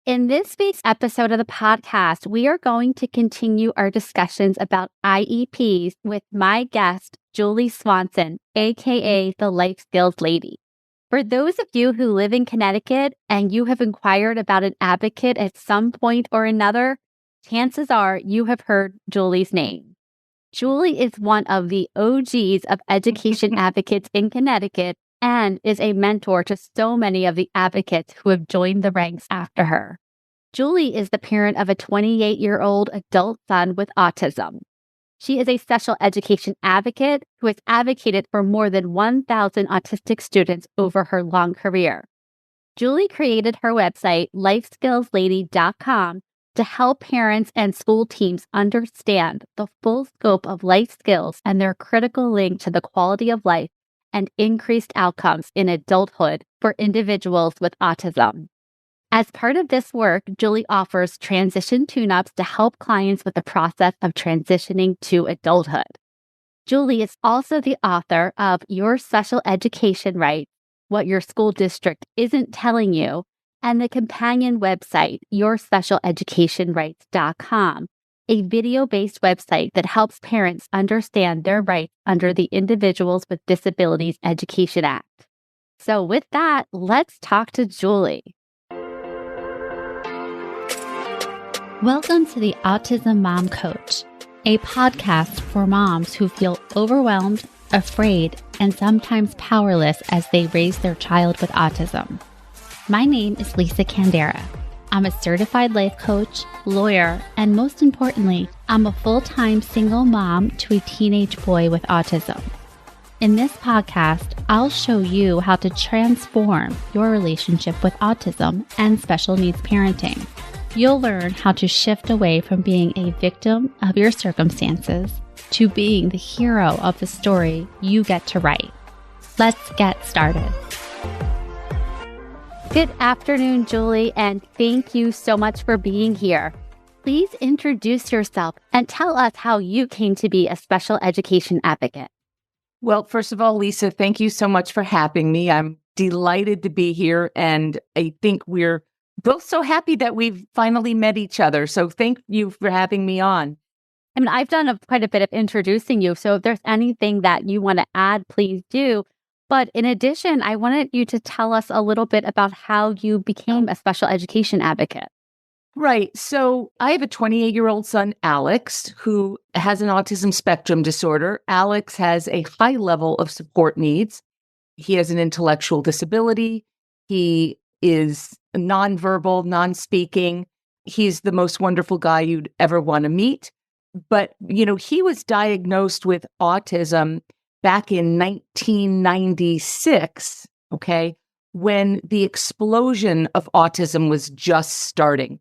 In this week's episode of the podcast, we are going to continue our discussions about IEPs with my guest, Julie Swanson, aka the Life Skills Lady. For those of you who live in Connecticut and you have inquired about an advocate at some point or another, chances are you have heard Julie's name. Julie is one of the OGs of education advocates in Connecticut and is a mentor to so many of the advocates who have joined the ranks after her. Julie is the parent of a 28-year-old adult son with autism. She is a special education advocate who has advocated for more than 1,000 autistic students over her long career. Julie created her website, lifeskillslady.com, to help parents and school teams understand the full scope of life skills and their critical link to the quality of life and increased outcomes in adulthood for individuals with autism. As part of this work, Julie offers transition tune-ups to help clients with the process of transitioning to adulthood. Julie is also the author of Your Special Education Rights, What Your School District Isn't Telling You, and the companion website, yourspecialeducationrights.com, a video-based website that helps parents understand their rights under the Individuals with Disabilities Education Act. So with that, let's talk to Julie. Welcome to the Autism Mom Coach, a podcast for moms who feel overwhelmed, afraid, and sometimes powerless as they raise their child with autism. My name is Lisa Candera. I'm a certified life coach, lawyer, and most importantly, I'm a full-time single mom to a teenage boy with autism. In this podcast, I'll show you how to transform your relationship with autism and special needs parenting. You'll learn how to shift away from being a victim of your circumstances to being the hero of the story you get to write. Let's get started. Good afternoon, Julie, and thank you so much for being here. Please introduce yourself and tell us how you came to be a special education advocate. Well, first of all, Lisa, thank you so much for having me. I'm delighted to be here, and I think we're both so happy that we've finally met each other. So thank you for having me on. I mean, I've done quite a bit of introducing you, so if there's anything that you want to add, please do. But in addition, I wanted you to tell us a little bit about how you became a special education advocate. Right. So I have a 28-year-old son, Alex, who has an autism spectrum disorder. Alex has a high level of support needs. He has an intellectual disability. He is nonverbal, non-speaking. He's the most wonderful guy you'd ever want to meet. But, he was diagnosed with autism back in 1996, when the explosion of autism was just starting.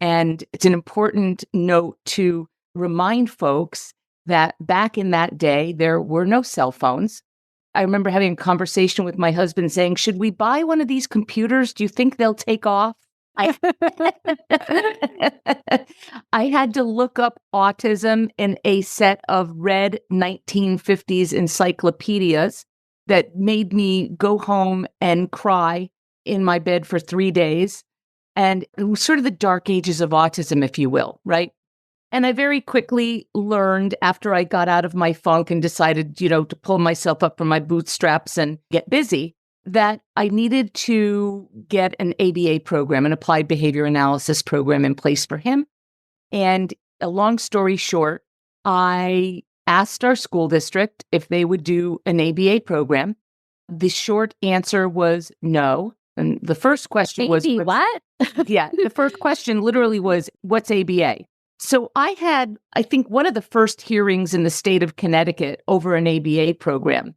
And it's an important note to remind folks that back in that day, there were no cell phones. I remember having a conversation with my husband saying, should we buy one of these computers? Do you think they'll take off? I had to look up autism in a set of red 1950s encyclopedias that made me go home and cry in my bed for 3 days. And it was sort of the dark ages of autism, if you will, right? And I very quickly learned after I got out of my funk and decided, to pull myself up from my bootstraps and get busy, that I needed to get an ABA program, an applied behavior analysis program in place for him. And a long story short, I asked our school district if they would do an ABA program. The short answer was no. And the first question was, what? Yeah, the first question literally was, what's ABA? So I had, I think, one of the first hearings in the state of Connecticut over an ABA program.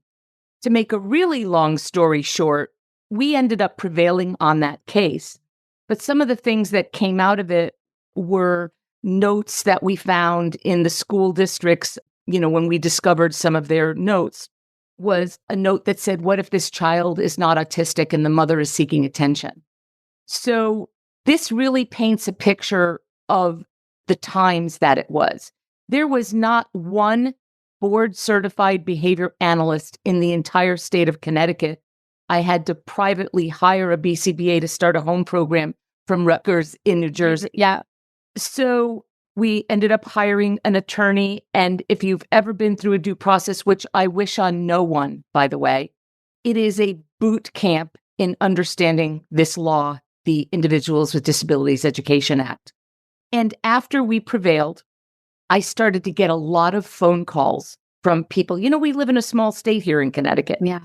To make a really long story short, we ended up prevailing on that case. But some of the things that came out of it were notes that we found in the school districts, when we discovered some of their notes, was a note that said, what if this child is not autistic and the mother is seeking attention? So this really paints a picture of the times that it was. There was not one board-certified behavior analyst in the entire state of Connecticut. I had to privately hire a BCBA to start a home program from Rutgers in New Jersey. Yeah. So we ended up hiring an attorney. And if you've ever been through a due process, which I wish on no one, by the way, it is a boot camp in understanding this law, the Individuals with Disabilities Education Act. And after we prevailed, I started to get a lot of phone calls from people. We live in a small state here in Connecticut. Yeah.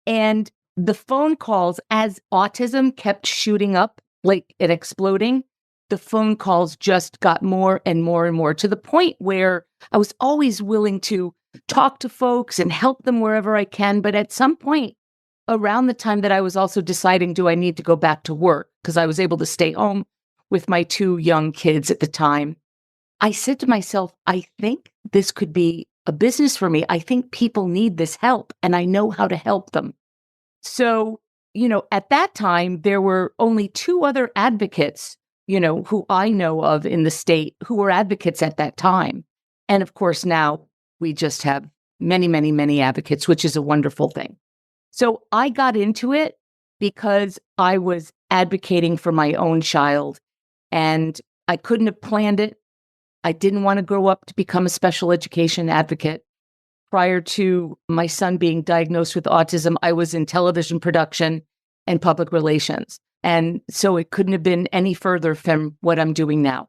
And the phone calls, as autism kept shooting up, like it exploding, the phone calls just got more and more and more, to the point where I was always willing to talk to folks and help them wherever I can. But at some point, around the time that I was also deciding, do I need to go back to work? Because I was able to stay home with my 2 young kids at the time. I said to myself, I think this could be a business for me. I think people need this help, and I know how to help them. So, at that time, there were only 2 other advocates, who I know of in the state who were advocates at that time. And of course, now we just have many, many, many advocates, which is a wonderful thing. So I got into it because I was advocating for my own child, and I couldn't have planned it. I didn't want to grow up to become a special education advocate. Prior to my son being diagnosed with autism, I was in television production and public relations. And so it couldn't have been any further from what I'm doing now.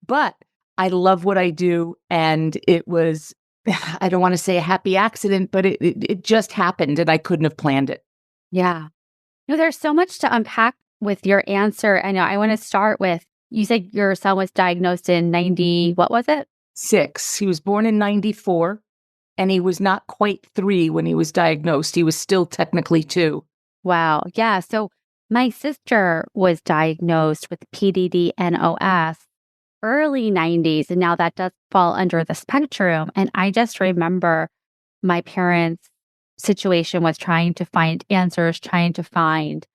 But I love what I do. And it was, I don't want to say a happy accident, but it just happened and I couldn't have planned it. Yeah. There's so much to unpack with your answer. I know I want to start with, you said your son was diagnosed in 90, what was it? 6. He was born in 94, and he was not quite 3 when he was diagnosed. He was still technically 2. Wow. Yeah. So my sister was diagnosed with PDD-NOS early 90s, and now that does fall under the spectrum. And I just remember my parents' situation was trying to find answers, trying to find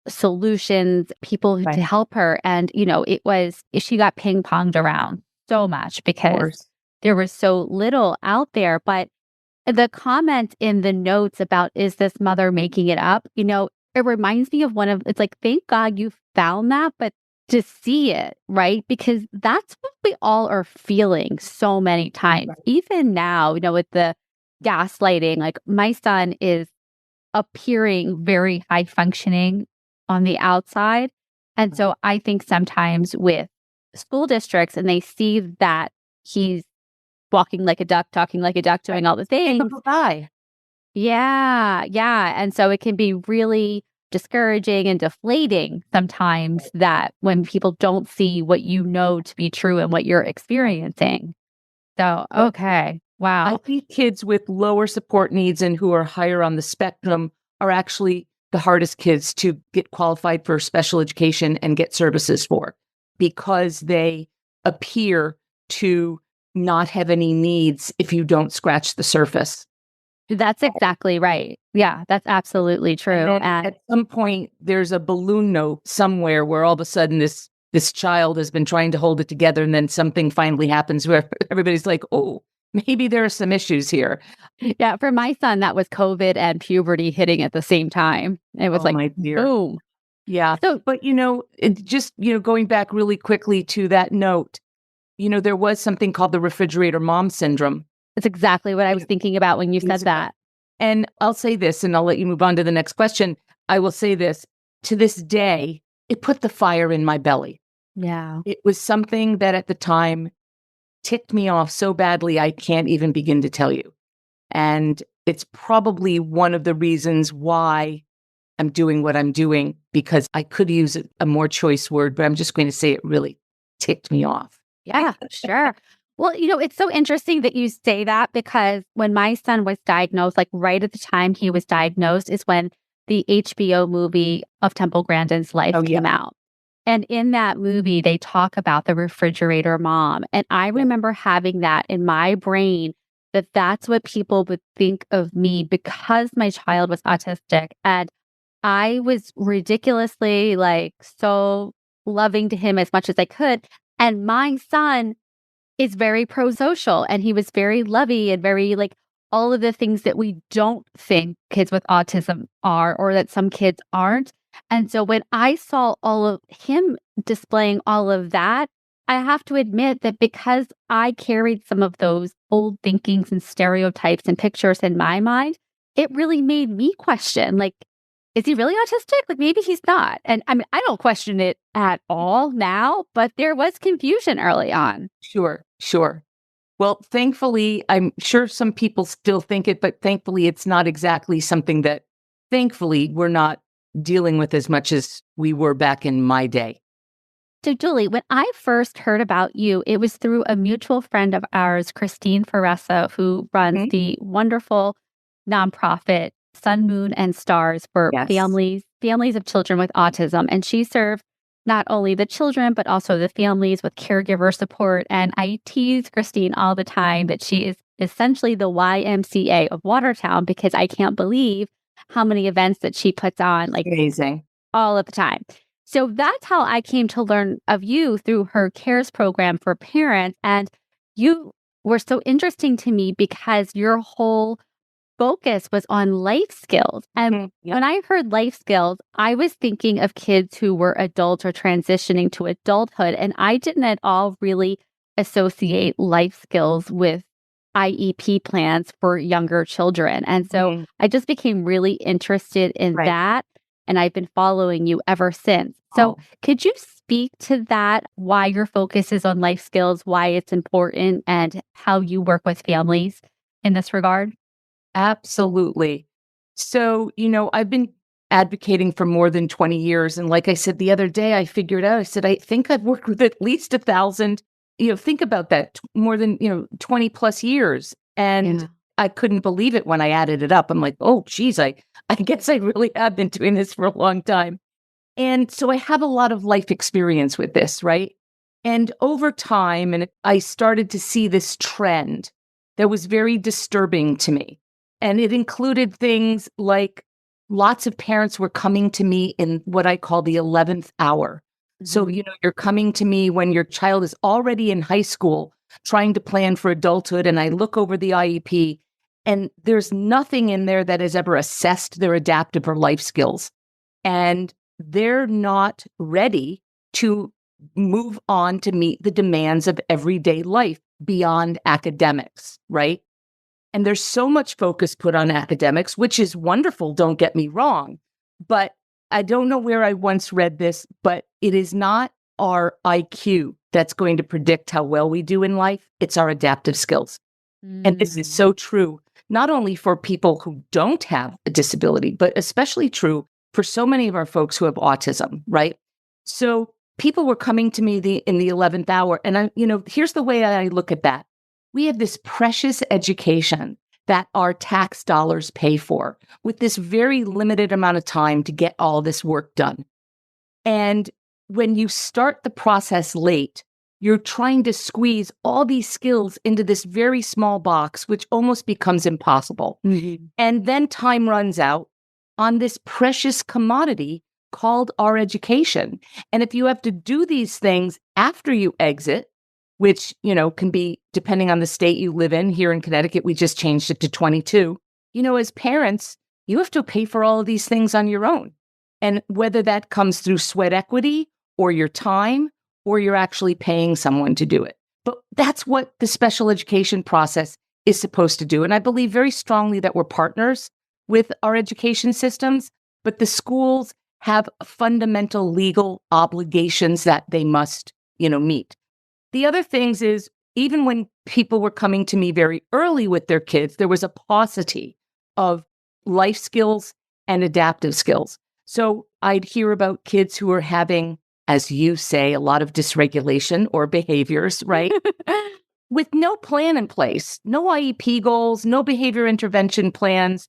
solutions, people to help her. And, she got ping-ponged around so much because there was so little out there. But the comment in the notes about, is this mother making it up? It reminds me of it's like, thank God you found that, but to see it, right? Because that's what we all are feeling so many times. Right. Even now, with the gaslighting, like my son is appearing very high functioning on the outside. And so I think sometimes with school districts, and they see that he's walking like a duck, talking like a duck, doing all the things. Yeah. Yeah. And so it can be really discouraging and deflating sometimes that when people don't see what you know to be true and what you're experiencing. So, okay. Wow. I think kids with lower support needs and who are higher on the spectrum are actually the hardest kids to get qualified for special education and get services for, because they appear to not have any needs if you don't scratch the surface. That's exactly right. Yeah, that's absolutely true. And at some point, there's a balloon note somewhere where all of a sudden this child has been trying to hold it together, and then something finally happens where everybody's like, oh, maybe there are some issues here. Yeah, for my son, that was COVID and puberty hitting at the same time. It was boom. Yeah. So, but going back really quickly to that note, there was something called the refrigerator mom syndrome. That's exactly what I was thinking about when you said that. And I'll say this, and I'll let you move on to the next question. I will say this, to this day, it put the fire in my belly. Yeah. It was something that at the time ticked me off so badly, I can't even begin to tell you. And it's probably one of the reasons why I'm doing what I'm doing, because I could use a more choice word, but I'm just going to say it really ticked me off. Yeah, sure. Well, it's so interesting that you say that, because when my son was diagnosed, like right at the time he was diagnosed is when the HBO movie of Temple Grandin's life came out. And in that movie, they talk about the refrigerator mom. And I remember having that in my brain, that that's what people would think of me because my child was autistic. And I was ridiculously so loving to him as much as I could. And my son is very pro-social, and he was very lovey and very all of the things that we don't think kids with autism are, or that some kids aren't. And so when I saw all of him displaying all of that, I have to admit that because I carried some of those old thinkings and stereotypes and pictures in my mind, it really made me question, like, is he really autistic? Like, maybe he's not. And I mean, I don't question it at all now, but there was confusion early on. Sure, sure. Well, thankfully, I'm sure some people still think it, but thankfully, it's not exactly something that, thankfully, we're not dealing with as much as we were back in my day. So, Julie, when I first heard about you, it was through a mutual friend of ours, Christine Ferressa, who runs Mhm. the wonderful nonprofit Sun, Moon, and Stars for Yes. families of children with autism. And she serves not only the children, but also the families with caregiver support. And I tease Christine all the time that she is essentially the YMCA of Watertown because I can't believe how many events that she puts on, like Amazing. all of the time. So that's how I came to learn of you through her CARES program for parents. And you were so interesting to me because your whole focus was on life skills. And Yep. when I heard life skills, I was thinking of kids who were adults or transitioning to adulthood. And I didn't at all really associate life skills with IEP plans for younger children. And so Mhm. I just became really interested in Right. that. And I've been following you ever since. So Oh, could you speak to that, why your focus is on life skills, why it's important, and how you work with families in this regard? absolutely. So, I've been advocating for more than 20 years. And like I said the other day, I figured out, I said, I think I've worked with at least 1,000, think about that, more than, 20 plus years. And Yeah. I couldn't believe it when I added it up. I'm like, oh, geez, I guess I really have been doing this for a long time. And so I have a lot of life experience with this, right? And over time, I started to see this trend that was very disturbing to me. And it included things like lots of parents were coming to me in what I call the 11th hour. So, Mhm. you're coming to me when your child is already in high school trying to plan for adulthood. And I look over the IEP, and there's nothing in there that has ever assessed their adaptive or life skills. And they're not ready to move on to meet the demands of everyday life beyond academics, right? And there's so much focus put on academics, which is wonderful, don't get me wrong. But I don't know where I once read this, but it is not our IQ that's going to predict how well we do in life. It's our adaptive skills. And this is Mm. so true, not only for people who don't have a disability, but especially true for so many of our folks who have autism, right? So people were coming to me in the 11th hour. And here's the way I look at that. We have this precious education that our tax dollars pay for with this very limited amount of time to get all this work done. And when you start the process late, you're trying to squeeze all these skills into this very small box, which almost becomes impossible. Mhm. And then time runs out on this precious commodity called our education. And if you have to do these things after you exit, which, can be depending on the state you live in, here in Connecticut, we just changed it to 22. As parents, you have to pay for all of these things on your own. And whether that comes through sweat equity or your time, or you're actually paying someone to do it. But that's what the special education process is supposed to do. And I believe very strongly that we're partners with our education systems, but the schools have fundamental legal obligations that they must, meet. The other things is even when people were coming to me very early with their kids, there was a paucity of life skills and adaptive skills. So I'd hear about kids who are having, as you say, a lot of dysregulation or behaviors, right? With no plan in place, no IEP goals, no behavior intervention plans,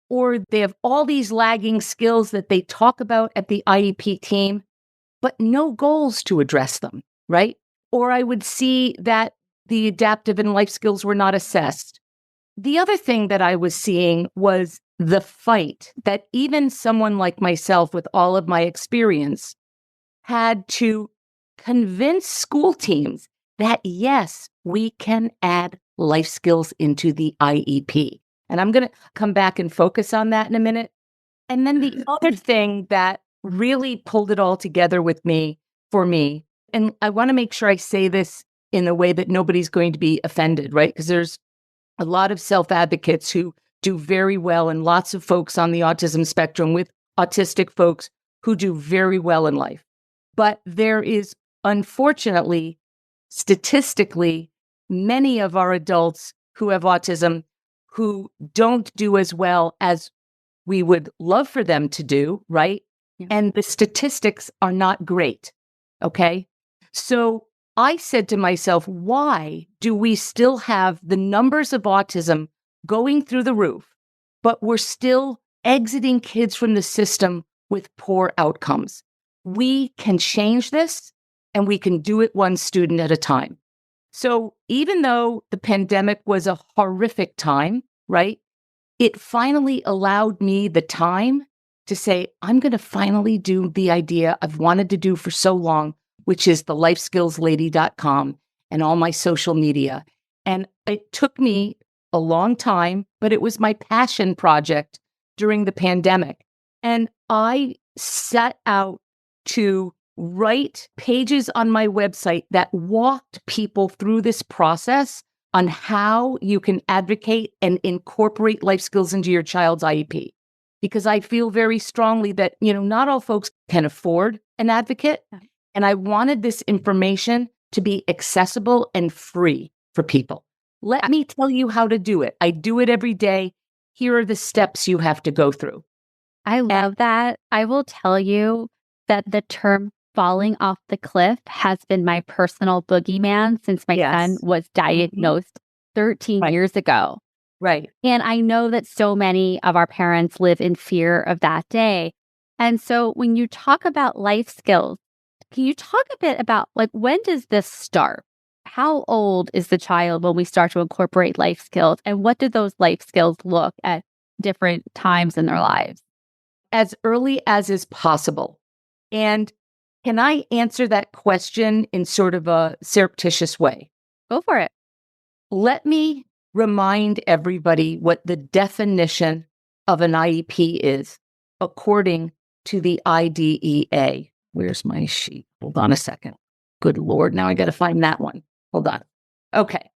or they have all these lagging skills that they talk about at the IEP team, but no goals to address them, right? Or I would see that the adaptive and life skills were not assessed. The other thing that I was seeing was the fight that even someone like myself, with all of my experience, had to convince school teams that, yes, we can add life skills into the IEP. And I'm going to come back and focus on that in a minute. And then the other thing that really pulled it all together for me. And I want to make sure I say this in a way that nobody's going to be offended, right? Because there's a lot of self-advocates who do very well, and lots of folks on the autism spectrum with autistic folks who do very well in life. But there is, unfortunately, statistically, many of our adults who have autism who don't do as well as we would love for them to do, right? Yeah. And the statistics are not great. Okay. So I said to myself, why do we still have the numbers of autism going through the roof, but we're still exiting kids from the system with poor outcomes? We can change this, and we can do it one student at a time. So even though the pandemic was a horrific time, right? It finally allowed me the time to say, I'm going to finally do the idea I've wanted to do for so long, which is the lifeskillslady.com and all my social media. And it took me a long time, but it was my passion project during the pandemic. And I set out to write pages on my website that walked people through this process on how you can advocate and incorporate life skills into your child's IEP. Because I feel very strongly that, not all folks can afford an advocate. And I wanted this information to be accessible and free for people. Let me tell you how to do it. I do it every day. Here are the steps you have to go through. I love that. I will tell you that the term falling off the cliff has been my personal boogeyman since my son was diagnosed 13 years ago. Right. And I know that so many of our parents live in fear of that day. And so when you talk about life skills, can you talk a bit about when does this start? How old is the child when we start to incorporate life skills? And what do those life skills look at different times in their lives? As early as is possible. And can I answer that question in sort of a surreptitious way? Go for it. Let me remind everybody what the definition of an IEP is according to the IDEA. Where's my sheet? Hold on a second. Good Lord, now I got to find that one. Hold on. Okay.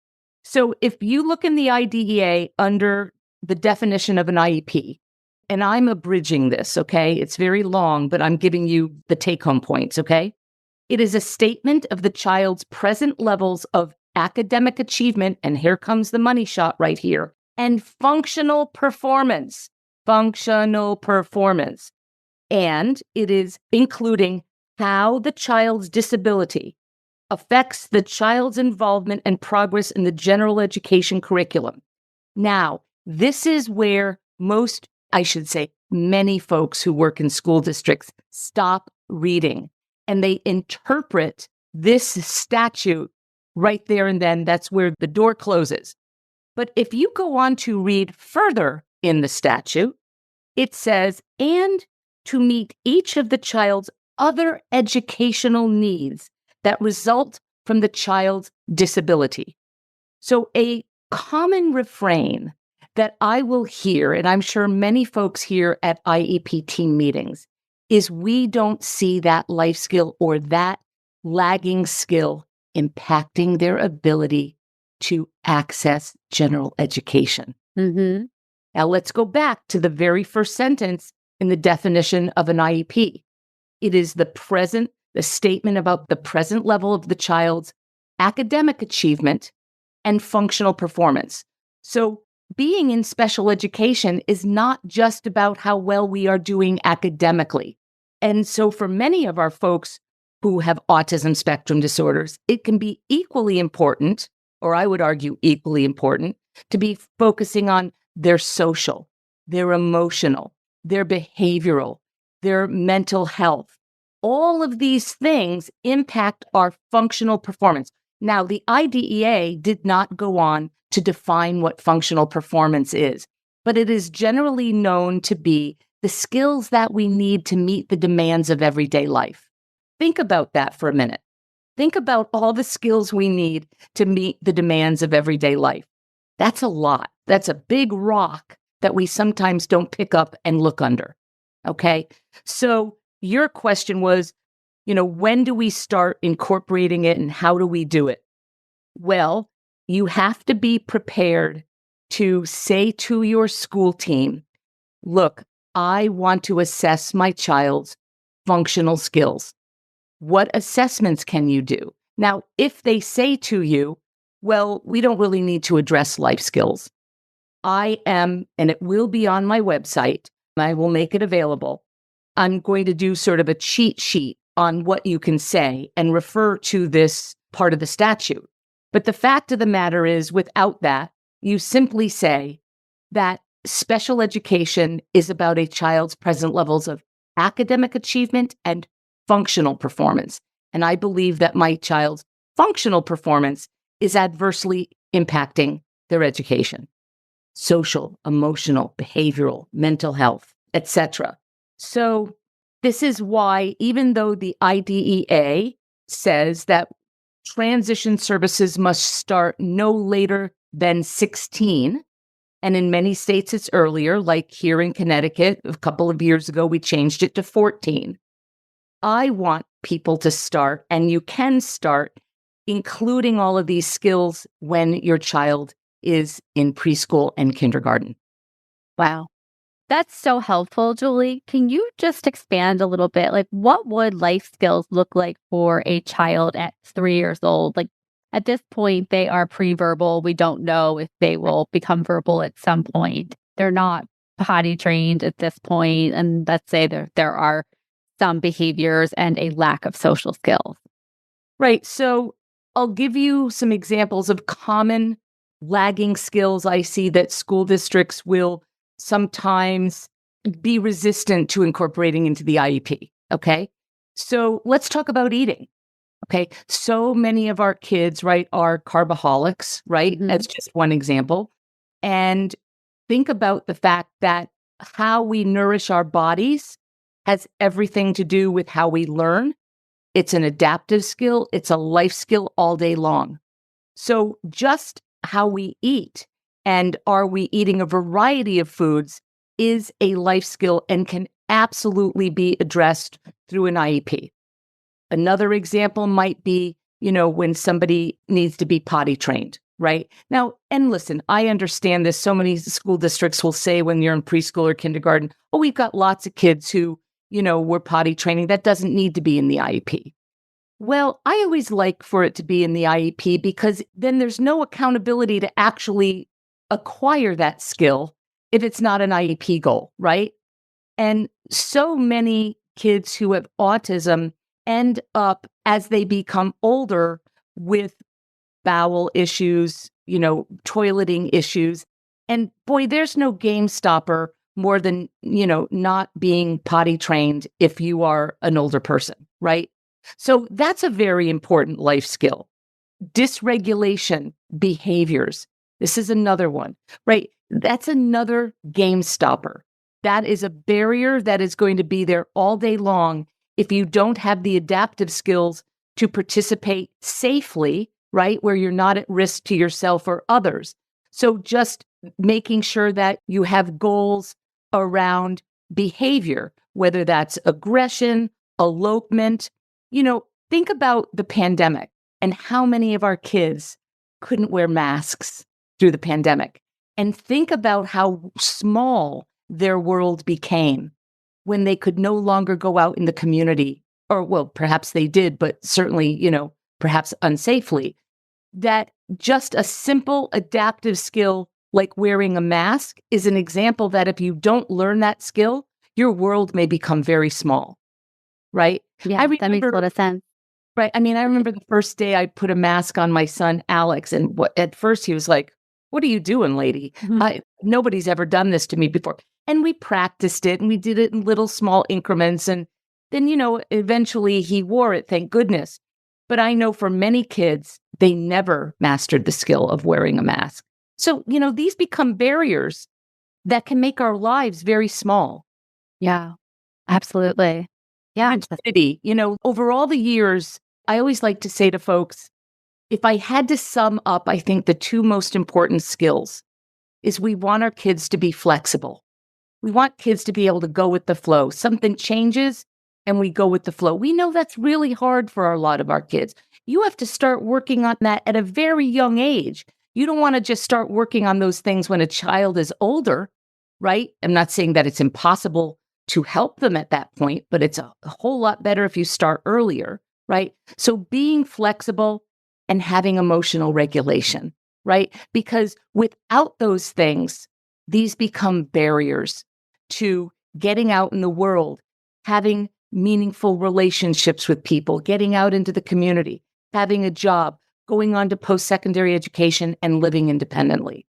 So if you look in the IDEA under the definition of an IEP, and I'm abridging this, okay? It's very long, but I'm giving you the take-home points, okay? It is a statement of the child's present levels of academic achievement, and here comes the money shot right here, and functional performance. Functional performance. And it is including how the child's disability affects the child's involvement and progress in the general education curriculum. Now, this is where many folks who work in school districts stop reading, and they interpret this statute right there and then. That's where the door closes. But if you go on to read further in the statute, it says, and to meet each of the child's other educational needs that result from the child's disability. So a common refrain that I will hear, and I'm sure many folks hear at IEP team meetings, is we don't see that life skill or that lagging skill impacting their ability to access general education. Mm-hmm. Now let's go back to the very first sentence in the definition of an IEP. It is the statement about the present level of the child's academic achievement and functional performance. So being in special education is not just about how well we are doing academically. And so for many of our folks who have autism spectrum disorders, it can be equally important, or I would argue equally important, to be focusing on their social, their emotional, their behavioral, their mental health. All of these things impact our functional performance. Now, the IDEA did not go on to define what functional performance is, but it is generally known to be the skills that we need to meet the demands of everyday life. Think about that for a minute. Think about all the skills we need to meet the demands of everyday life. That's a lot. That's a big rock that we sometimes don't pick up and look under. Okay? So your question was, when do we start incorporating it and how do we do it? Well, you have to be prepared to say to your school team, look, I want to assess my child's functional skills. What assessments can you do? Now, if they say to you, well, we don't really need to address life skills. I am, and it will be on my website, I will make it available. I'm going to do sort of a cheat sheet on what you can say and refer to this part of the statute. But the fact of the matter is, without that, you simply say that special education is about a child's present levels of academic achievement and functional performance. And I believe that my child's functional performance is adversely impacting their education. Social, emotional, behavioral, mental health, etc. So this is why, even though the IDEA says that transition services must start no later than 16, and in many states it's earlier, like here in Connecticut, a couple of years ago, we changed it to 14. I want people to start, and you can start, including all of these skills when your child is in preschool and kindergarten. Wow. That's so helpful, Julie. Can you just expand a little bit? Like, what would life skills look like for a child at 3 years old? Like, at this point, they are pre-verbal. We don't know if they will become verbal at some point. They're not potty trained at this point, and let's say there are some behaviors and a lack of social skills. Right. So I'll give you some examples of common lagging skills I see that school districts will sometimes be resistant to incorporating into the IEP. Okay. So let's talk about eating. Okay. So many of our kids, right, are carboholics, right? Mm-hmm. That's just one example. And think about the fact that how we nourish our bodies has everything to do with how we learn. It's an adaptive skill. It's a life skill all day long. So just how we eat and are we eating a variety of foods is a life skill and can absolutely be addressed through an IEP. Another example might be, when somebody needs to be potty trained, right? Now, and listen, I understand this. So many school districts will say when you're in preschool or kindergarten, oh, we've got lots of kids who, were potty training. That doesn't need to be in the IEP. Well, I always like for it to be in the IEP because then there's no accountability to actually acquire that skill if it's not an IEP goal, right? And so many kids who have autism end up, as they become older, with bowel issues, toileting issues. And boy, there's no game stopper more than, not being potty trained if you are an older person, right? So that's a very important life skill. Dysregulation behaviors. This is another one, right? That's another game stopper. That is a barrier that is going to be there all day long if you don't have the adaptive skills to participate safely, right? Where you're not at risk to yourself or others. So just making sure that you have goals around behavior, whether that's aggression, elopement. Think about the pandemic and how many of our kids couldn't wear masks through the pandemic. And think about how small their world became when they could no longer go out in the community, or, well, perhaps they did, but certainly, perhaps unsafely. That just a simple adaptive skill like wearing a mask is an example that if you don't learn that skill, your world may become very small, right? Yeah, that makes a lot of sense. Right. I mean, I remember the first day I put a mask on my son, Alex, and at first he was like, "What are you doing, lady? Nobody's ever done this to me before." And we practiced it and we did it in little small increments. And then, eventually he wore it, thank goodness. But I know for many kids, they never mastered the skill of wearing a mask. So, these become barriers that can make our lives very small. Yeah, absolutely. Yeah. Over all the years, I always like to say to folks, if I had to sum up, I think the two most important skills is we want our kids to be flexible. We want kids to be able to go with the flow. Something changes, and we go with the flow. We know that's really hard for a lot of our kids. You have to start working on that at a very young age. You don't want to just start working on those things when a child is older, right? I'm not saying that it's impossible to help them at that point, but it's a whole lot better if you start earlier, right? So being flexible and having emotional regulation, right? Because without those things, these become barriers to getting out in the world, having meaningful relationships with people, getting out into the community, having a job, going on to post-secondary education, and living independently.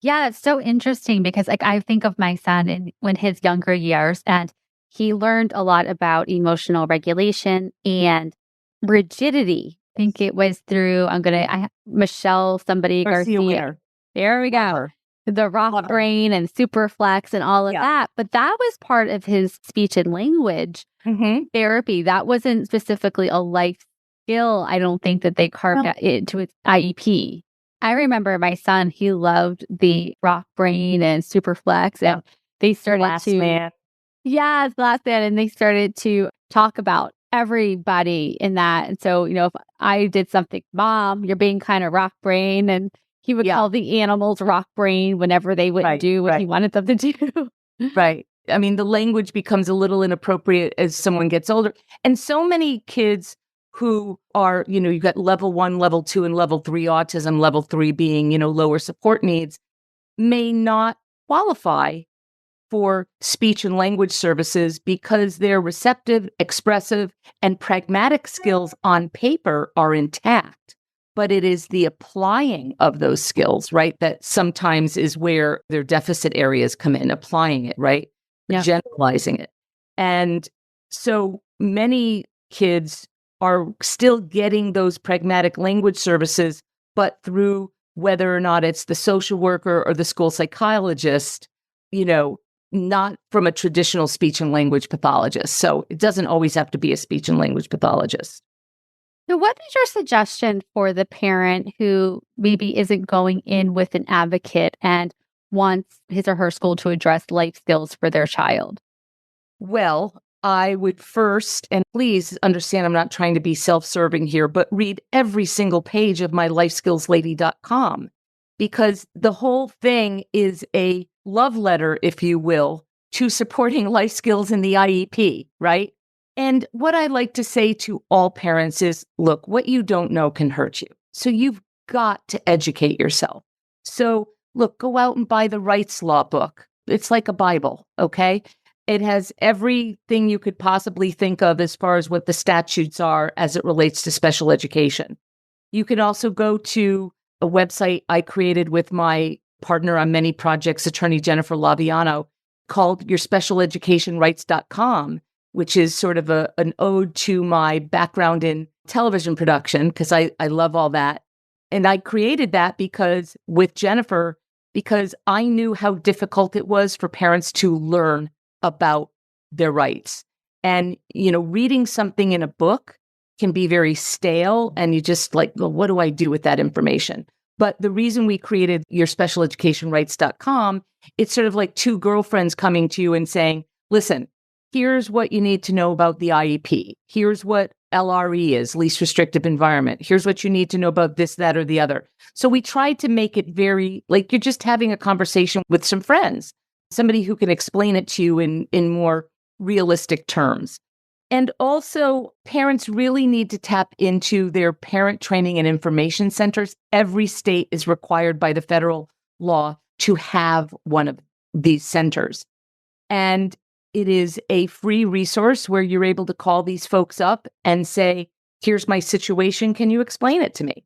Yeah, it's so interesting because like I think of my son in when his younger years and he learned a lot about emotional regulation and rigidity. I think it was through Michelle somebody Garcia Garcia. Winner. There we Love go. her. The Love rock her. brain and superflex and all of Yeah. that. But that was part of his speech and language Mm-hmm. therapy. That wasn't specifically a life skill. I don't think that they carved No. out into its IEP. I remember my son, he loved the rock brain and superflex and they started Last to, man. yes, last man. And they started to talk about everybody in that. And so, if I did something, Mom, you're being kind of rock brain. And he would Yeah. call the animals rock brain whenever they wouldn't do what he wanted them to do. Right. I mean, the language becomes a little inappropriate as someone gets older. And so many kids who are, you've got level 1, level 2, and level 3 autism, level 3 being, lower support needs, may not qualify for speech and language services because their receptive, expressive, and pragmatic skills on paper are intact. But it is the applying of those skills, right, that sometimes is where their deficit areas come in, applying it, right? Yeah. Generalizing it. And so many kids are still getting those pragmatic language services, but through whether or not it's the social worker or the school psychologist, not from a traditional speech and language pathologist. So it doesn't always have to be a speech and language pathologist. So, what is your suggestion for the parent who maybe isn't going in with an advocate and wants his or her school to address life skills for their child? Well, I would first, and please understand I'm not trying to be self-serving here, but read every single page of my lifeskillslady.com because the whole thing is a love letter, if you will, to supporting life skills in the IEP, right? And what I like to say to all parents is, look, what you don't know can hurt you. So you've got to educate yourself. So look, go out and buy the rights law book. It's like a Bible, okay? It has everything you could possibly think of as far as what the statutes are as it relates to special education. You can also go to a website I created with my partner on many projects, attorney Jennifer Laviano, called yourspecialeducationrights.com, which is sort of an ode to my background in television production, because I love all that. And I created that because I knew how difficult it was for parents to learn about their rights. And, reading something in a book can be very stale and you just like, well, what do I do with that information? But the reason we created yourspecialeducationrights.com, it's sort of like two girlfriends coming to you and saying, listen, here's what you need to know about the IEP. Here's what LRE is, least restrictive environment. Here's what you need to know about this, that, or the other. So we tried to make it very like you're just having a conversation with some friends, somebody who can explain it to you in more realistic terms. And also, parents really need to tap into their parent training and information centers. Every state is required by the federal law to have one of these centers. And it is a free resource where you're able to call these folks up and say, here's my situation. Can you explain it to me?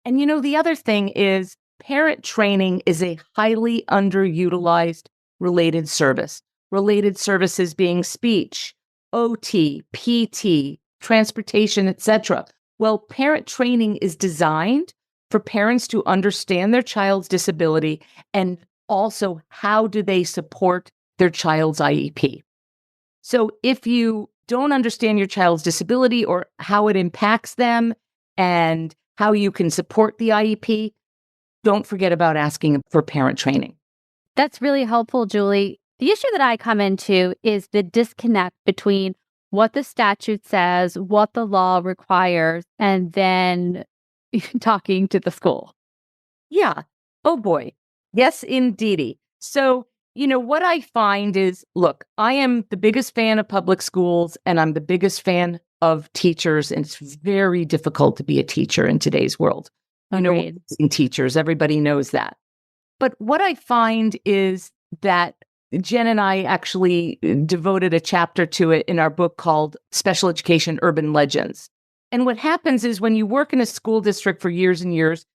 And the other thing is parent training is a highly underutilized related service. Related services being speech, OT, PT, transportation, etc. Well, parent training is designed for parents to understand their child's disability and also how do they support their child's IEP. So if you don't understand your child's disability or how it impacts them and how you can support the IEP, don't forget about asking for parent training. That's really helpful, Julie. The issue that I come into is the disconnect between what the statute says, what the law requires, and then talking to the school. Yeah. Oh boy. Yes, indeedy. So, what I find is, look, I am the biggest fan of public schools and I'm the biggest fan of teachers. And it's very difficult to be a teacher in today's world. We're Agreed. losing teachers. Everybody knows that. But what I find is that Jen and I actually devoted a chapter to it in our book called Special Education Urban Legends. And what happens is when you work in a school district for years and years,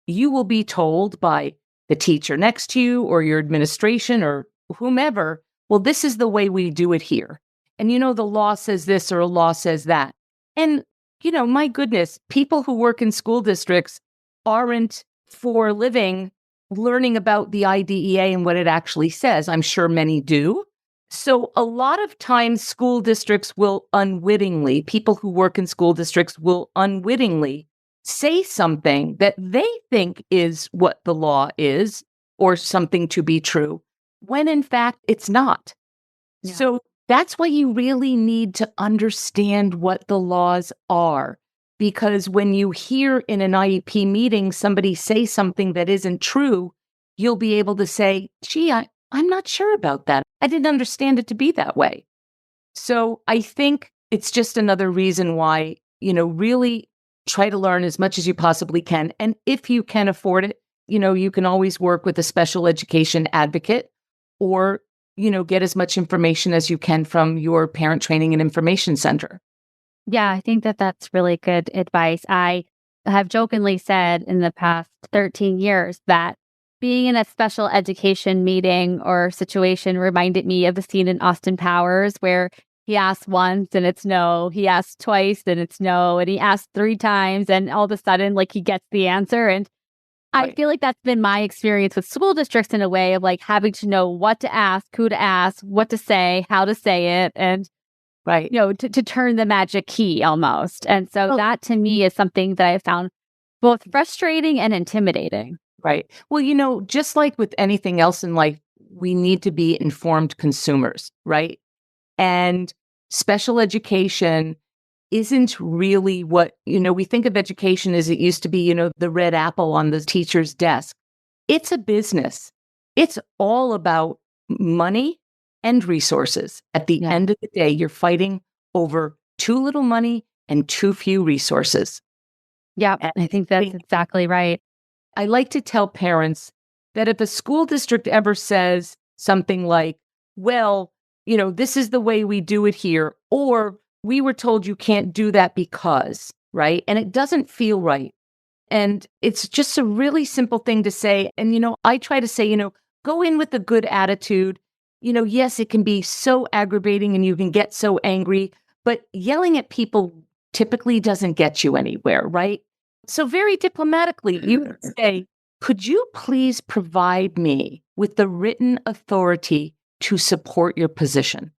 you will be told by the teacher next to you or your administration or whomever, well, this is the way we do it here. And the law says this or a law says that. And, my goodness, people who work in school districts aren't for a living learning about the IDEA and what it actually says. I'm sure many do. So a lot of times school districts will unwittingly, people who work in school districts will unwittingly say something that they think is what the law is or something to be true, when in fact it's not. Yeah. So that's why you really need to understand what the laws are. Because when you hear in an IEP meeting somebody say something that isn't true, you'll be able to say, gee, I'm not sure about that. I didn't understand it to be that way. So I think it's just another reason why, really try to learn as much as you possibly can. And if you can afford it, you can always work with a special education advocate or, get as much information as you can from your parent training and information center. Yeah, I think that that's really good advice. I have jokingly said in the past 13 years that being in a special education meeting or situation reminded me of the scene in Austin Powers where he asks once and it's no, he asks twice and it's no, and he asks 3 times and all of a sudden, like, he gets the answer. And I Right. feel like that's been my experience with school districts in a way of like having to know what to ask, who to ask, what to say, how to say it, and Right. to turn the magic key almost. And so that to me is something that I found both frustrating and intimidating. Right. Well, just like with anything else in life, we need to be informed consumers, right? And special education isn't really what, we think of education as it used to be, the red apple on the teacher's desk. It's a business. It's all about money and resources. At the Yeah. end of the day, you're fighting over too little money and too few resources. Yeah, And I think that's exactly right. I like to tell parents that if a school district ever says something like, well, this is the way we do it here, or we were told you can't do that because, right? And it doesn't feel right. And it's just a really simple thing to say. And, I try to say, go in with a good attitude. Yes, it can be so aggravating and you can get so angry, but yelling at people typically doesn't get you anywhere, right? So very diplomatically, you would say, could you please provide me with the written authority to support your position?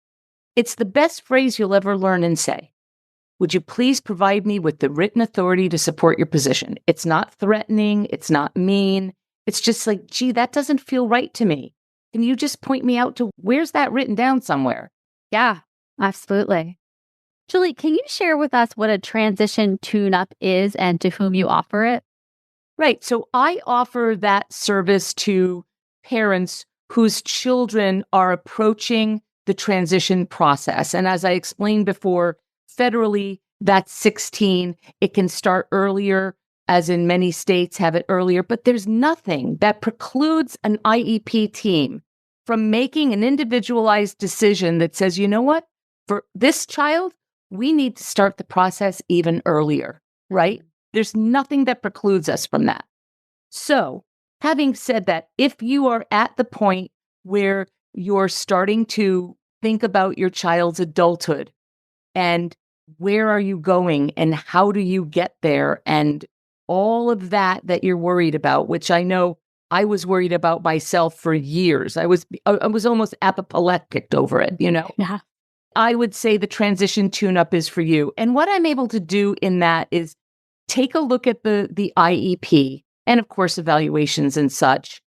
It's the best phrase you'll ever learn and say. Would you please provide me with the written authority to support your position? It's not threatening. It's not mean. It's just like, gee, that doesn't feel right to me. Can you just point me out to where's that written down somewhere? Yeah, absolutely. Julie, can you share with us what a transition tune-up is and to whom you offer it? Right. So I offer that service to parents whose children are approaching the transition process. And as I explained before, federally, that's 16. It can start earlier, as in many states have it earlier, but there's nothing that precludes an IEP team from making an individualized decision that says, you know what, for this child, we need to start the process even earlier, right? There's nothing that precludes us from that. So, having said that, if you are at the point where you're starting to think about your child's adulthood and where are you going and how do you get there and all of that you're worried about, which I know I was worried about myself for years. I was almost apoplectic over it, Yeah. I would say the transition tune-up is for you. And what I'm able to do in that is take a look at the IEP and, of course, evaluations and such,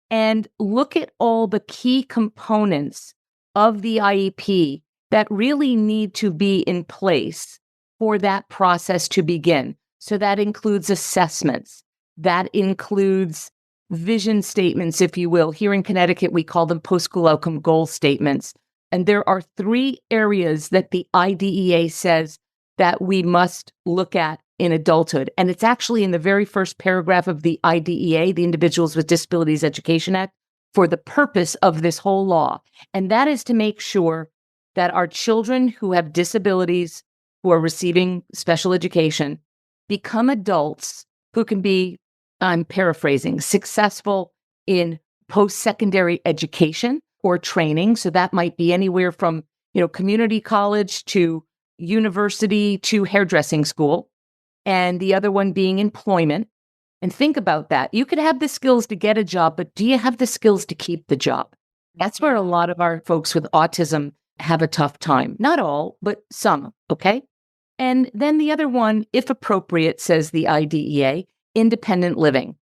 and look at all the key components of the IEP that really need to be in place for that process to begin. So that includes assessments. That includes vision statements, if you will. Here in Connecticut, we call them post-school outcome goal statements. And there are 3 areas that the IDEA says that we must look at in adulthood. And it's actually in the very first paragraph of the IDEA, the Individuals with Disabilities Education Act, for the purpose of this whole law. And that is to make sure that our children who have disabilities, who are receiving special education, become adults who can be, I'm paraphrasing, successful in post-secondary education or training. So that might be anywhere from, community college to university to hairdressing school. And the other one being employment. And think about that. You could have the skills to get a job, but do you have the skills to keep the job? That's where a lot of our folks with autism have a tough time. Not all, but some, okay? And then the other one, if appropriate, says the IDEA, independent living.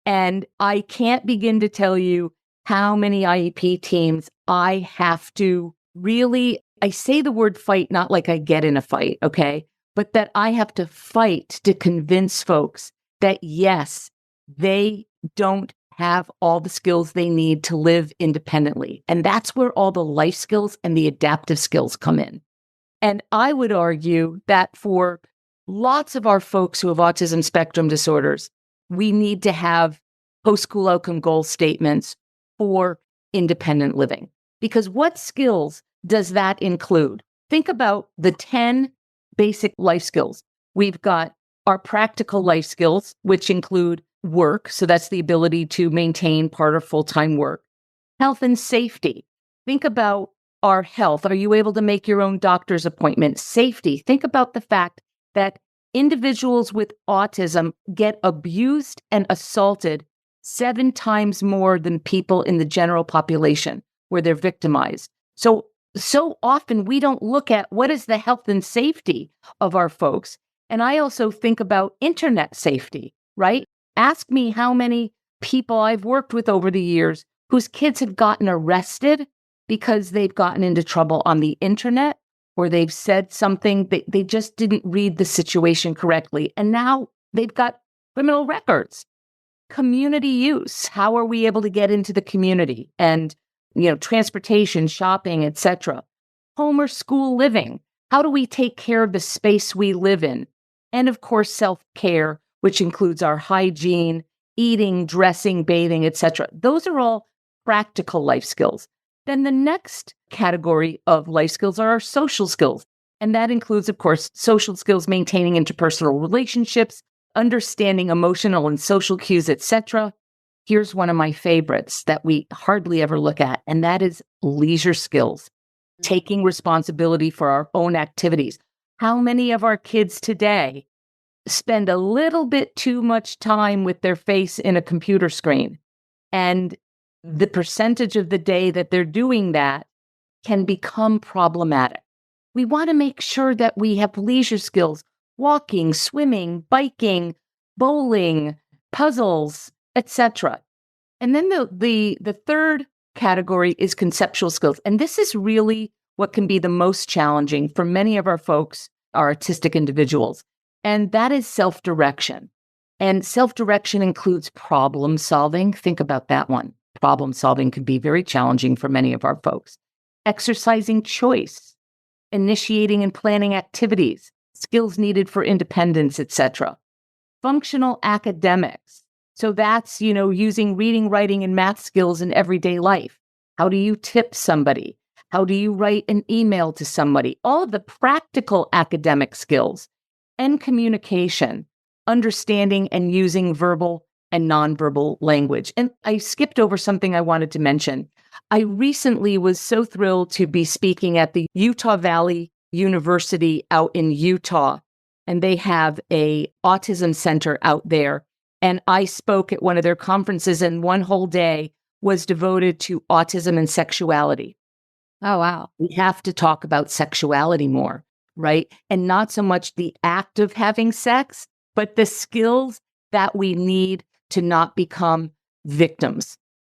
And I can't begin to tell you how many IEP teams I have to really, I say the word fight, not like I get in a fight, okay? But that I have to fight to convince folks that yes, they don't have all the skills they need to live independently. And that's where all the life skills and the adaptive skills come in. And I would argue that for lots of our folks who have autism spectrum disorders, we need to have post-school outcome goal statements for independent living. Because what skills does that include? Think about the 10 basic life skills. We've got our practical life skills, which include work. So that's the ability to maintain part or full-time work. Health and safety. Think about our health. Are you able to make your own doctor's appointment? Safety. Think about the fact that individuals with autism get abused and assaulted 7 times more than people in the general population where they're victimized. So often we don't look at what is the health and safety of our folks. And I also think about internet safety, right? Ask me how many people I've worked with over the years whose kids have gotten arrested because they've gotten into trouble on the internet or they've said something that they just didn't read the situation correctly. And now they've got criminal records. Community use. How are we able to get into the community? And, transportation, shopping, etc. Home or school living. How do we take care of the space we live in? And of course, self-care, which includes our hygiene, eating, dressing, bathing, etc. Those are all practical life skills. Then the next category of life skills are our social skills. And that includes, of course, social skills, maintaining interpersonal relationships, understanding emotional and social cues, etc. Here's one of my favorites that we hardly ever look at, and that is leisure skills, taking responsibility for our own activities. How many of our kids today spend a little bit too much time with their face in a computer screen? And the percentage of the day that they're doing that can become problematic. We want to make sure that we have leisure skills, walking, swimming, biking, bowling, puzzles, etc. And then the third category is conceptual skills. And this is really what can be the most challenging for many of our folks, our autistic individuals. And that is self-direction. And self-direction includes problem solving. Think about that one. Problem solving can be very challenging for many of our folks. Exercising choice, initiating and planning activities, skills needed for independence, etc. Functional academics. So that's, using reading, writing, and math skills in everyday life. How do you tip somebody? How do you write an email to somebody? All of the practical academic skills and communication, understanding and using verbal and nonverbal language. And I skipped over something I wanted to mention. I recently was so thrilled to be speaking at the Utah Valley University out in Utah, and they have a autism center out there. And I spoke at one of their conferences, and one whole day was devoted to autism and sexuality. Oh, wow. We have to talk about sexuality more, right? And not so much the act of having sex, but the skills that we need to not become victims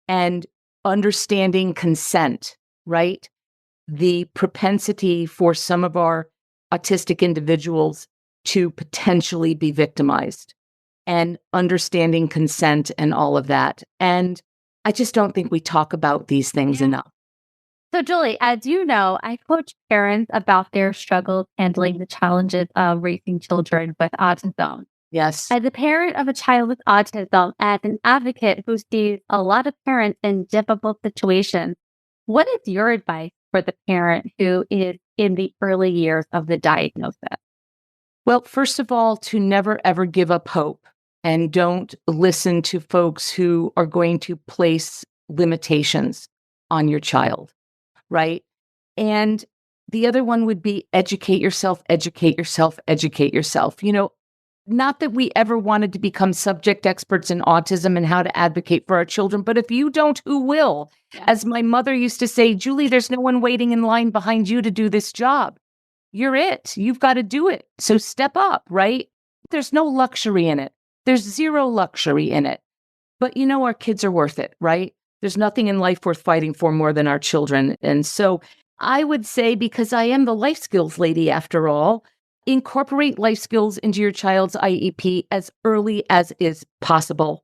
and understanding consent, right? the propensity for some of our autistic individuals to potentially be victimized and understanding consent and all of that. And I just don't think we talk about these things enough. So, Julie, as you know, I coach parents about their struggles handling the challenges of raising children with autism. Yes. As a parent of a child with autism, as an advocate who sees a lot of parents in difficult situations, what is your advice for the parent who is in the early years of the diagnosis? Well, first of all, to never ever give up hope and don't listen to folks who are going to place limitations on your child, right? And the other one would be educate yourself, educate yourself, educate yourself. Not that we ever wanted to become subject experts in autism and how to advocate for our children, but if you don't, who will? Yeah. As my mother used to say, Julie, there's no one waiting in line behind you to do this job. You're it. You've got to do it. So step up, right? There's no luxury in it. There's zero luxury in it. But our kids are worth it, right? There's nothing in life worth fighting for more than our children. And so I would say, because I am the life skills lady after all, incorporate life skills into your child's IEP as early as is possible.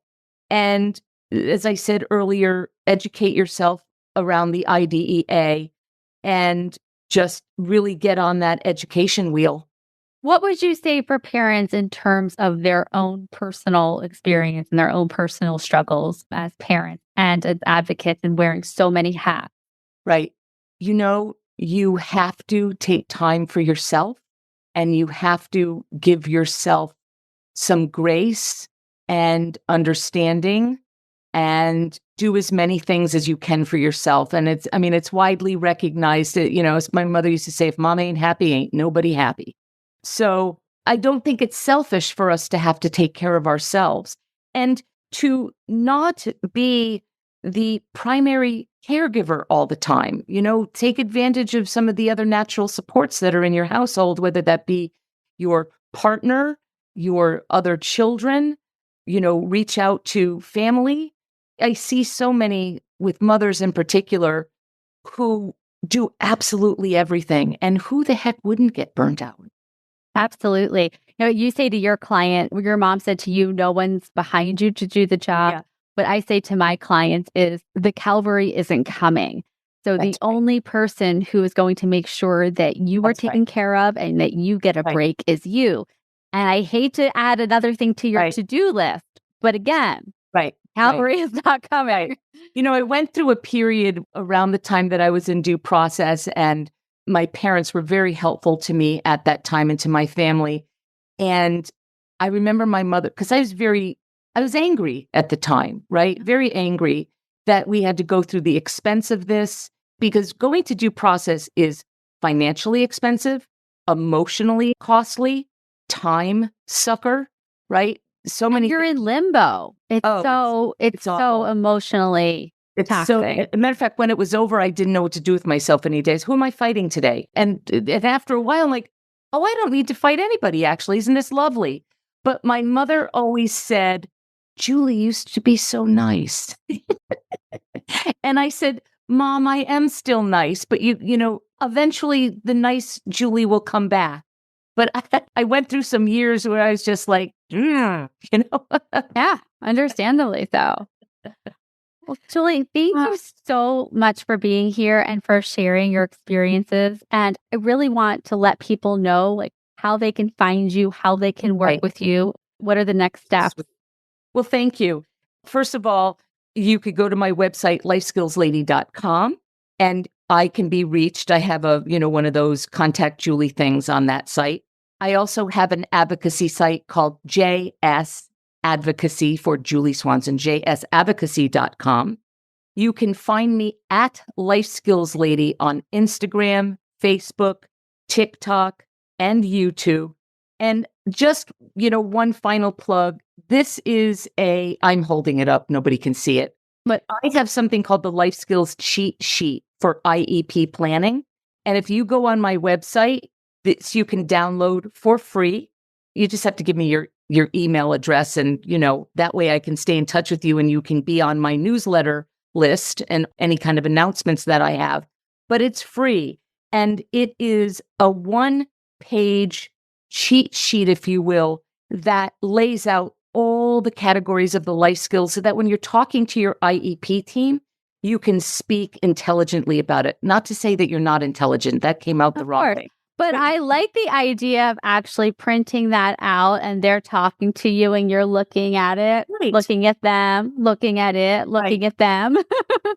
And as I said earlier, educate yourself around the IDEA and just really get on that education wheel. What would you say for parents in terms of their own personal experience and their own personal struggles as parents and as advocates and wearing so many hats? Right. You have to take time for yourself and you have to give yourself some grace and understanding and do as many things as you can for yourself. And it's widely recognized that, as my mother used to say, if mom ain't happy, ain't nobody happy. So I don't think it's selfish for us to have to take care of ourselves and to not be the primary caregiver all the time. Take advantage of some of the other natural supports that are in your household, whether that be your partner, your other children, reach out to family. I see so many with mothers in particular who do absolutely everything. And who the heck wouldn't get burnt out? Absolutely. You say to your client, your mom said to you, no one's behind you to do the job. Yeah. What I say to my clients is the cavalry isn't coming. So the only person who is going to make sure that you are taken care of and that you get a break is you. And I hate to add another thing to your to-do list, but again, cavalry is not coming. I went through a period around the time that I was in due process, and my parents were very helpful to me at that time and to my family. And I remember my mother, because I was angry at the time, right? Very angry that we had to go through the expense of this, because going to due process is financially expensive, emotionally costly, time sucker, right? So many. You're in limbo. It's so emotionally taxing. As a matter of fact, when it was over, I didn't know what to do with myself any days. Who am I fighting today? And after a while, I'm like, oh, I don't need to fight anybody, actually. Isn't this lovely? But my mother always said, Julie used to be so nice. And I said, Mom, I am still nice, but eventually the nice Julie will come back. But I went through some years where I was just like, Yeah, understandably so. Well, Julie, thank you so much for being here and for sharing your experiences. And I really want to let people know how they can find you, how they can work with you. What are the next steps? Well, thank you. First of all, you could go to my website, lifeskillslady.com, and I can be reached. I have one of those contact Julie things on that site. I also have an advocacy site called JS Advocacy for Julie Swanson, jsadvocacy.com. You can find me at Life Skills Lady on Instagram, Facebook, TikTok, and YouTube. And just, one final plug. This is I'm holding it up. Nobody can see it. But I have something called the Life Skills Cheat Sheet for IEP planning. And if you go on my website, you can download for free. You just have to give me your email address. And, that way I can stay in touch with you and you can be on my newsletter list and any kind of announcements that I have. but it's free. And it is a one-page cheat sheet, if you will, that lays out all the categories of the life skills so that when you're talking to your IEP team, you can speak intelligently about it. Not to say that you're not intelligent. That came out the wrong way. But I like the idea of actually printing that out and they're talking to you and you're looking at it, Right. looking at them, looking at it, looking at them.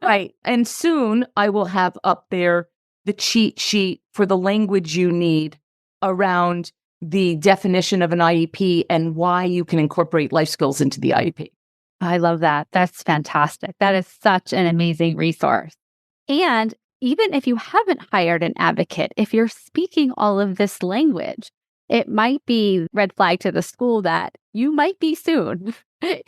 Right. And soon I will have up there the cheat sheet for the language you need around the definition of an IEP and why you can incorporate life skills into the IEP. I love that. That's fantastic. That is such an amazing resource. And even if you haven't hired an advocate, if you're speaking all of this language, it might be red flag to the school that you might be soon. So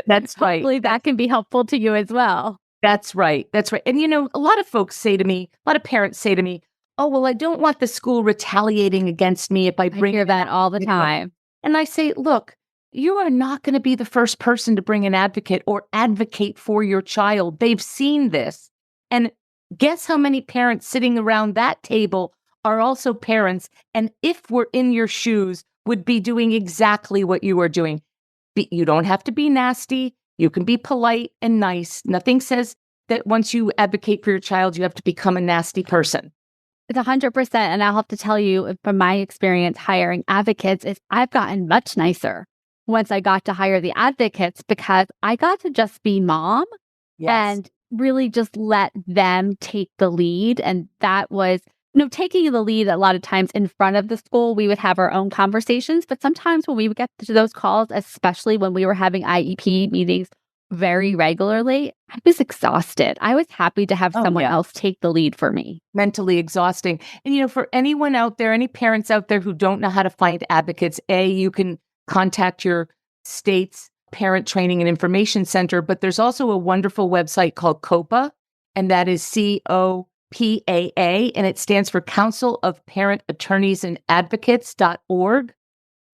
That's right. hopefully that can be helpful to you as well. That's right. That's right. And, a lot of folks say to me, a lot of parents say to me, oh, well, I don't want the school retaliating against me if I bring hear that all the time. And I say, look, you are not going to be the first person to bring an advocate or advocate for your child. They've seen this. And guess how many parents sitting around that table are also parents, and if we're in your shoes, would be doing exactly what you are doing. You don't have to be nasty. You can be polite and nice. Nothing says that once you advocate for your child, you have to become a nasty person. It's 100%. And I'll have to tell you from my experience hiring advocates is I've gotten much nicer once I got to hire the advocates because I got to just be mom and really just let them take the lead. And that was, taking the lead a lot of times in front of the school, we would have our own conversations. But sometimes when we would get to those calls, especially when we were having IEP meetings very regularly, I was exhausted. I was happy to have someone else take the lead for me. Mentally exhausting. And, for anyone out there, any parents out there who don't know how to find advocates, you can contact your state's Parent Training and Information Center, but there's also a wonderful website called COPA, and that is COPAA, and it stands for Council of Parent Attorneys and Advocates.org.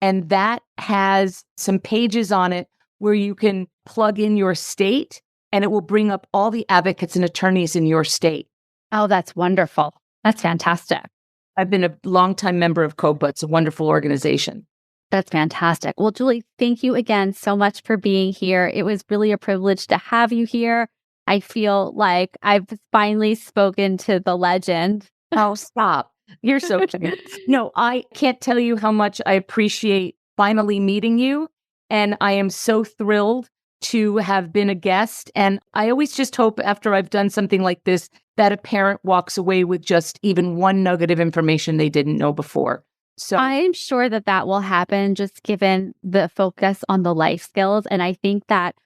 And that has some pages on it where you can plug in your state, and it will bring up all the advocates and attorneys in your state. Oh, that's wonderful. That's fantastic. I've been a longtime member of COPA. It's a wonderful organization. That's fantastic. Well, Julie, thank you again so much for being here. It was really a privilege to have you here. I feel like I've finally spoken to the legend. Oh, stop. You're so cute. No, I can't tell you how much I appreciate finally meeting you. And I am so thrilled to have been a guest. And I always just hope after I've done something like this, that a parent walks away with just even one nugget of information they didn't know before. So I'm sure that will happen just given the focus on the life skills. And I think that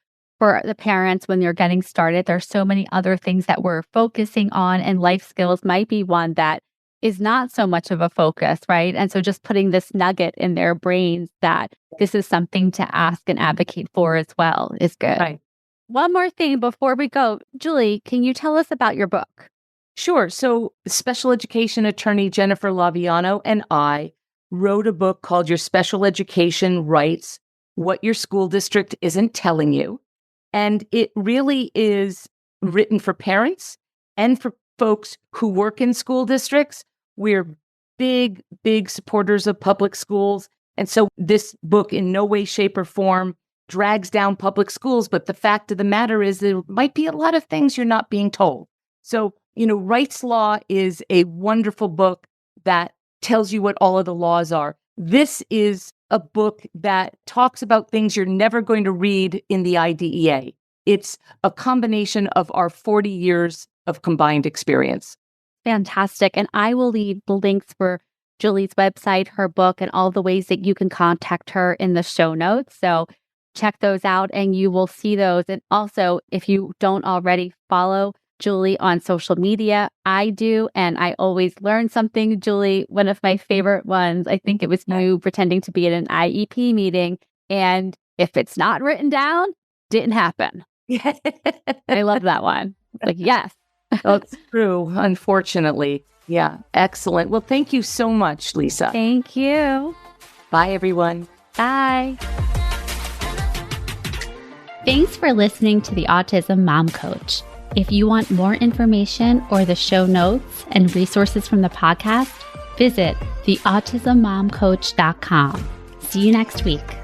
for the parents, when they're getting started, there's so many other things that we're focusing on, and life skills might be one that is not so much of a focus, right? And so just putting this nugget in their brains that this is something to ask and advocate for as well is good. Right. One more thing before we go, Julie, can you tell us about your book? Sure. So special education attorney Jennifer Laviano and I wrote a book called Your Special Education Rights, What Your School District Isn't Telling You. And it really is written for parents and for folks who work in school districts. We're big, big supporters of public schools. And so this book in no way, shape, or form drags down public schools. But the fact of the matter is there might be a lot of things you're not being told. So, Rights Law is a wonderful book that tells you what all of the laws are. This is a book that talks about things you're never going to read in the IDEA. It's a combination of our 40 years of combined experience. Fantastic. And I will leave the links for Julie's website, her book, and all the ways that you can contact her in the show notes. So check those out and you will see those. And also, if you don't already follow Julie on social media, I do. And I always learn something. Julie, one of my favorite ones, I think it was you pretending to be at an IEP meeting. And if it's not written down, didn't happen. I love that one. Like, yes. That's true, unfortunately. Yeah, excellent. Well, thank you so much, Lisa. Thank you. Bye, everyone. Bye. Thanks for listening to the Autism Mom Coach. If you want more information or the show notes and resources from the podcast, visit theautismmomcoach.com. See you next week.